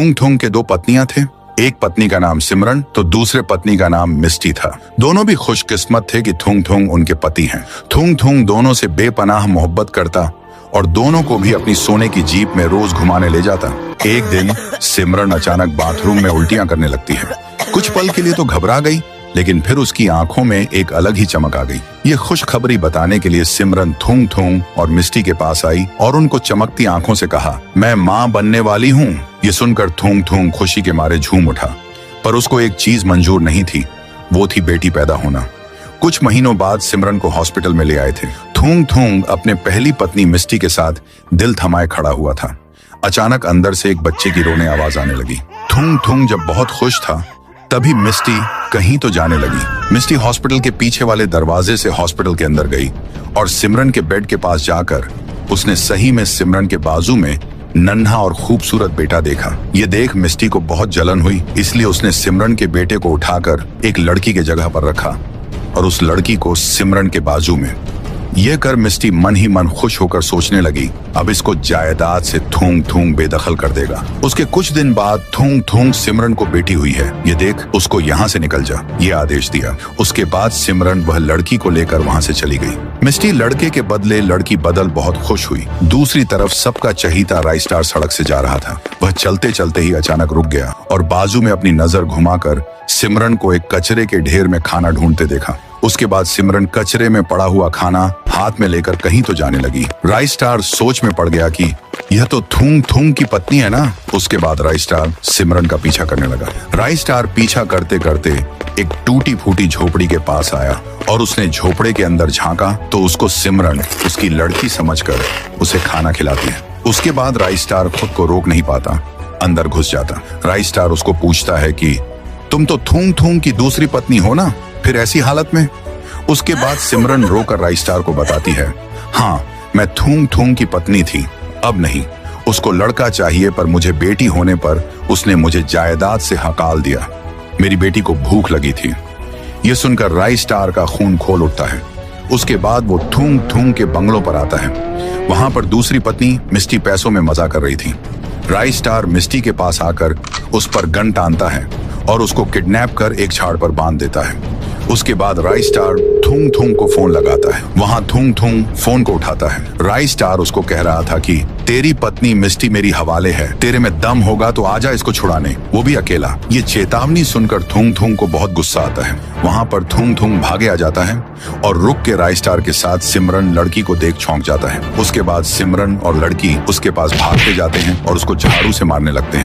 थुंग थुंग के दो पत्नियां थे। एक पत्नी का नाम सिमरन तो दूसरे पत्नी का नाम मिस्टी था। दोनों भी खुशकिस्मत थे कि थुंग थुंग उनके पति हैं। थुंग थुंग दोनों से बेपनाह मोहब्बत करता और दोनों को भी अपनी सोने की जीप में रोज घुमाने ले जाता। एक दिन सिमरन अचानक बाथरूम में उल्टियां करने लगती है। कुछ पल के लिए तो घबरा गई, लेकिन फिर उसकी आंखों में एक अलग ही चमक आ गई। ये खुशखबरी बताने के लिए सिमरन थुंग थुंग और मिस्टी के पास आई और उनको चमकती आंखों से कहा, मैं माँ बनने वाली हूँ। ये सुनकर थुंग थुंग खुशी के मारे झूम उठा, पर उसको एक चीज मंजूर नहीं थी, वो थी बेटी पैदा होना। कुछ महीनों बाद सिमरन को हॉस्पिटल में ले आए थे। थुंग थुंग अपने पहली पत्नी मिस्टी के साथ दिल थमाए खड़ा हुआ था। अचानक अंदर से एक बच्चे की रोने आवाज आने लगी। थुंग थुंग जब बहुत खुश था, तभी मिस्टी कहीं तो जाने लगी। मिस्टी हॉस्पिटल के पीछे वाले दरवाजे से हॉस्पिटल के अंदर गई और सिमरन के बेड के पास जाकर उसने सही में सिमरन के बाजू में नन्हा और खूबसूरत बेटा देखा। ये देख मिस्टी को बहुत जलन हुई, इसलिए उसने सिमरन के बेटे को उठाकर एक लड़की के जगह पर रखा और उस लड़की को सिमरन के बाजू में। यह कर मिस्टी मन ही मन खुश होकर सोचने लगी, अब इसको जायदाद से थूंग थूंग बेदखल कर देगा। उसके कुछ दिन बाद थूंग थूंग सिमरन को बेटी हुई है, ये देख उसको यहाँ से निकल जा, ये आदेश दिया। उसके बाद सिमरन वह लड़की को लेकर वहाँ से चली गई। मिस्टी लड़के के बदले लड़की बदल बहुत खुश हुई। दूसरी तरफ सबका चहीता राइस्टार सड़क से जा रहा था। वह चलते चलते ही अचानक रुक गया और बाजू में अपनी नजर घुमाकर सिमरन को एक कचरे के ढेर में खाना ढूंढते देखा। उसके बाद सिमरन कचरे में पड़ा हुआ खाना हाथ में लेकर कहीं तो जाने लगी। राइस्टार सोच में पड़ गया कि यह तो थूंग थूंग की पत्नी है ना। उसके बाद राइस्टार सिमरन का पीछा करने लगा। राइस्टार पीछा करते करते एक टूटी फूटी झोपड़ी के पास आया और उसने झोपड़े के अंदर झांका तो उसको सिमरन उसकी लड़की समझकर उसे खाना खिलाती है। उसके बाद राइस्टार खुद को रोक नहीं पाता, अंदर घुस जाता। राइस्टार उसको पूछता है कि तुम तो थूंग थूंग की दूसरी पत्नी हो ना, फिर ऐसी हालत में? उसके बाद सिमरन रोकर राइस्टार को बताती है, हाँ मैं थूंग थूंग की पत्नी थी, अब नहीं। उसको लड़का चाहिए, पर मुझे बेटी होने पर उसने मुझे जायदाद से हकाल दिया। मेरी बेटी को भूख लगी थी। यह सुनकर राइस्टार का खून खोल उठता है। उसके बाद वो थूंग थूंग के बंगलों पर आता है। वहां पर दूसरी पत्नी मिस्टी पैसों में मजा कर रही थी। राइस्टार मिस्टी के पास आकर उस पर गन तानता है और उसको किडनैप कर एक झाड़ पर बांध देता है। उसके बाद राइस्टार थूंग थूंग को फोन लगाता है। वहां थूंग थूंग फोन को उठाता है। राइस्टार उसको कह रहा था कि तेरी पत्नी मिस्टी मेरी हवाले है, तेरे में दम होगा तो आजा इसको छुड़ाने, वो भी अकेला। ये चेतावनी सुनकर थूंग थूंग को बहुत गुस्सा आता है। वहां पर थूंग थूंग भागे आ जाता है और रुक के राइस्टार के साथ सिमरन लड़की को देख चौंक जाता है। उसके बाद सिमरन और लड़की उसके पास भागते जाते हैं और उसको झाड़ू से मारने लगते हैं।